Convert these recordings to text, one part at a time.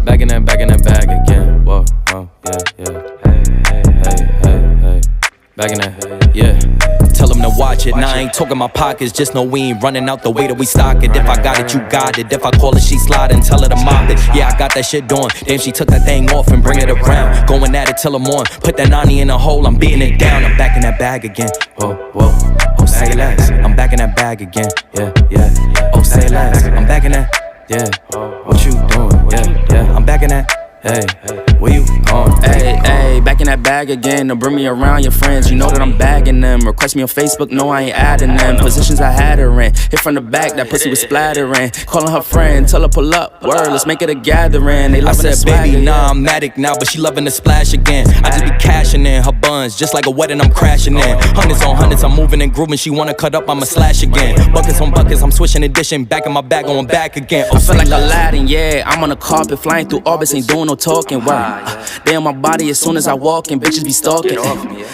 Back in that bag again. Whoa, whoa, yeah, yeah. Hey, hey, hey, hey, hey. Back in that, yeah. Tell them to watch it. Now I ain't talking my pockets. Just know we ain't running out the way that we stock it. If I got it, you got it. If I call it, she slide and tell her to mop it. Yeah, I got that shit doing. Damn, she took that thing off and bring it around. Going at it till I'm on. Put that 90 in a hole, I'm beating it down. I'm back in that bag again. Whoa, whoa. Oh, say less. I'm back in that bag again. Yeah, yeah. Oh, say less. I'm back in that. Yeah. What you doing? Yeah, yeah. I'm back in that. Hey, where you going? Hey, hey, back in that bag again. Don't bring me around your friends. You know that I'm bagging them. Request me on Facebook, no, I ain't adding them. Positions I had her in. Hit from the back, that pussy was splattering. Calling her friend, tell her pull up. Word, let's make it a gathering. They loving I that said, baby, nah, I'm addict now, but she loving the splash again. I just be cashing in her buns, just like a wedding, I'm crashing in. Hundreds on hundreds, I'm moving and grooving. She wanna cut up, I'ma slash again. Buckets on buckets, I'm switching edition. Back in my bag, going back again. I feel like Aladdin, yeah. I'm on the carpet, flying through orbits, ain't doing no talking. Wow. They on my body as soon as I walk in, bitches be stalking.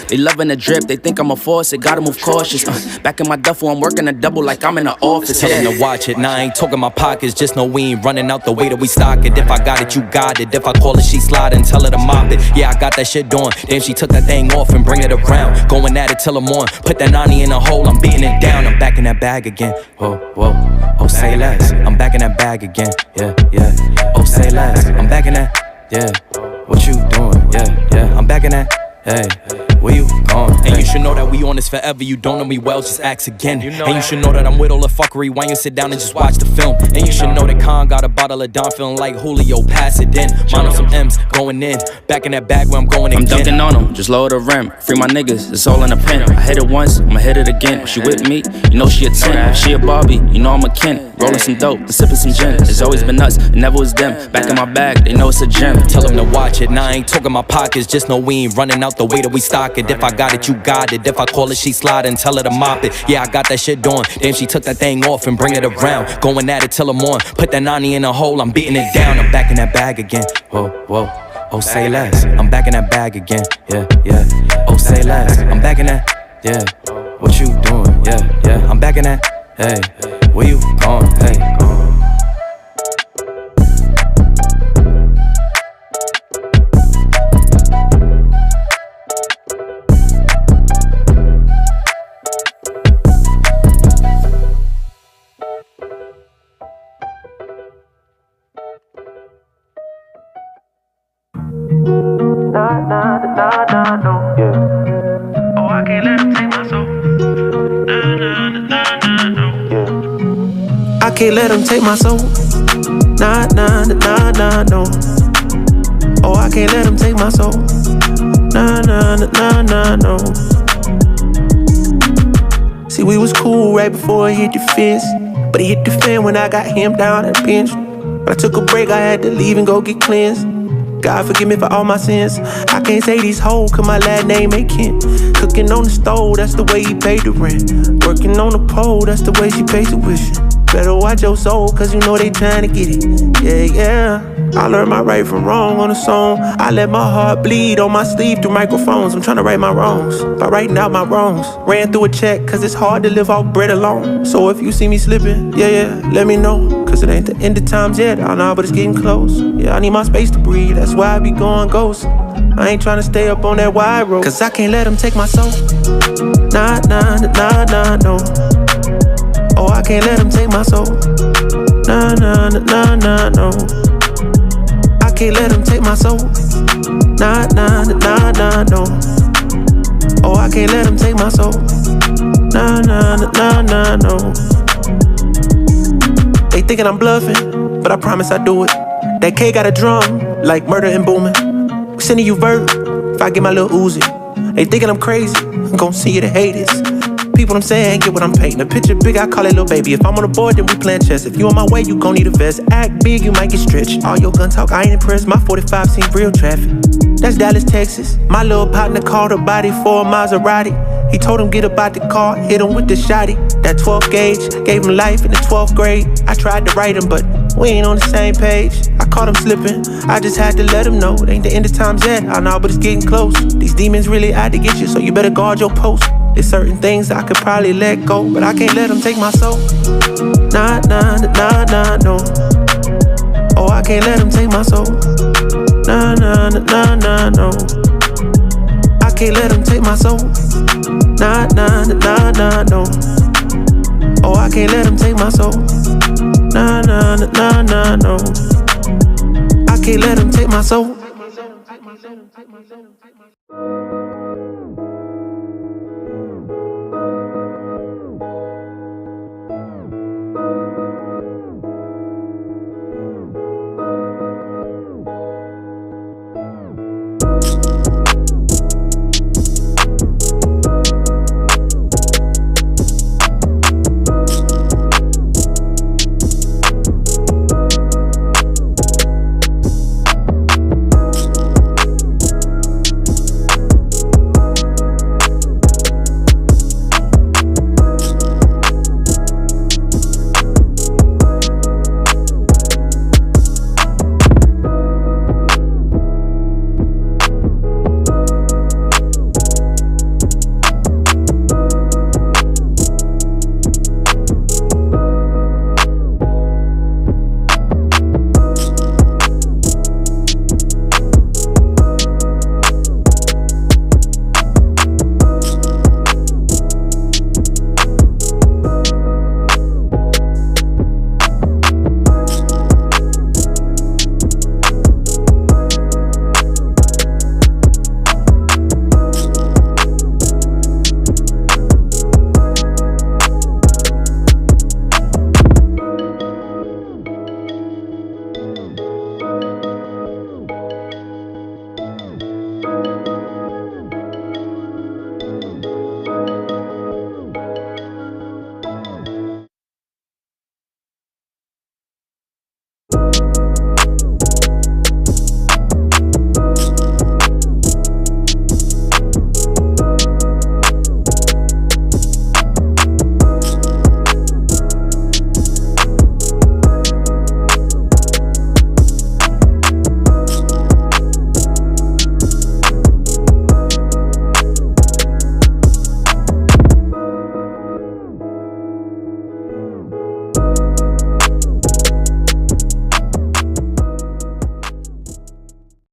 They loving the drip, they think I'm a force, it gotta move cautious. Back in my duffel, I'm working a double like I'm in the office. Tell them to watch it, now I ain't talking my pockets. Just know we ain't running out the way that we stock it. If I got it, you got it. If I call it, she slide and tell her to mop it. Yeah, I got that shit doing. Damn, she took that thing off and bring it around. Going at it till I'm on. Put that 90 in a hole, I'm beating it down. I'm back in that bag again. Whoa, whoa. Oh, say less. I'm back in that bag again. Yeah, yeah. Oh, say less. I'm back in that. Yeah. What you doing? Yeah, yeah. I'm back in that. Hey, where you going? And you should know that we on this forever. You don't know me well, just ask again. And you should know that I'm with all the fuckery. Why you sit down and just watch the film? And you should know that Khan got a bottle of Don, feeling like Julio, pass it in. Mine on some M's, going in. Back in that bag where I'm going again. I'm dunking on them, just lower the rim. Free my niggas, it's all in a pen. I hit it once, I'ma hit it again. She with me, you know she a 10. She a Barbie, you know I'm a Ken. Rolling some dope, and sipping some gin. It's always been us, it never was them. Back in my bag, they know it's a gem. Tell them to watch it, now I ain't talking my pockets. Just know we ain't running out the way that we stock it. If I got it, you got it. If I call it, she slide and tell her to mop it. Yeah, I got that shit doing. Damn, she took that thing off and bring it around. Going at it till I'm on. Put that 90 in a hole, I'm beating it down. I'm back in that bag again. Whoa, whoa. Oh, say less. I'm back in that bag again. Yeah, yeah. Oh, say less. I'm back in that. Yeah. What you doing? Yeah, yeah. I'm back in that. Hey, where you going? Hey. No. Yeah. Oh, I can't let him take my soul. Yeah. I can't let him take my soul. Nah, nah, nah, nah, no. Oh, I can't let him take my soul. Nah, nah, nah, nah, no. See, we was cool right before he hit the fence, but he hit the fan when I got him down at the bench. But I took a break, I had to leave and go get cleansed. God forgive me for all my sins. I can't say these hoes, cause my last name ain't Kent. Cooking on the stove, that's the way he paid the rent. Working on the pole, that's the way she paid tuition. Better watch your soul, cause you know they tryna get it. Yeah, yeah. I learned my right from wrong on a song. I let my heart bleed on my sleeve through microphones. I'm tryna right my wrongs by writing out my wrongs. Ran through a check, cause it's hard to live off bread alone. So if you see me slipping, yeah, yeah, let me know. Cause it ain't the end of times yet, I know, but it's getting close. Yeah, I need my space to breathe, that's why I be going ghost. I ain't tryna stay up on that wide road, cause I can't let him take my soul. Nah, nah, nah, nah, no. Oh, I can't let him take my soul. Nah, nah, nah, nah, no. I can't let him take my soul. Nah, nah, nah, nah, no. Oh, I can't let him take my soul. Nah, nah, nah, nah, no. They thinking I'm bluffing, but I promise I do it. That K got a drum, like murder and booming. We sending you vert, if I get my little Uzi. They thinking I'm crazy, I'm gon' see you the haters. People I'm saying, get what I'm painting. A picture big, I call it little baby. If I'm on the board, then we playing chess. If you on my way, you gon' need a vest. Act big, you might get stretched. All your gun talk, I ain't impressed. My 45 seen real traffic. That's Dallas, Texas. My little partner called her body for a Maserati. He told him get about the car, hit him with the shotty. That 12 gauge, gave him life in the 12th grade. I tried to write him, but we ain't on the same page. I caught him slipping, I just had to let him know. It ain't the end of times yet, I know, but it's getting close. These demons really out to get you, so you better guard your post. There's certain things I could probably let go, but I can't let them take my soul. Nah, nah, nah, nah, no. Oh, I can't can't let them take my soul. Nah, nah, nah, nah, nah, no. I can't let them take my soul. Nah, nah, nah, nah, no. Oh, I can't let them take my soul. Nah, nah, nah, nah, no. I can't let them take my soul.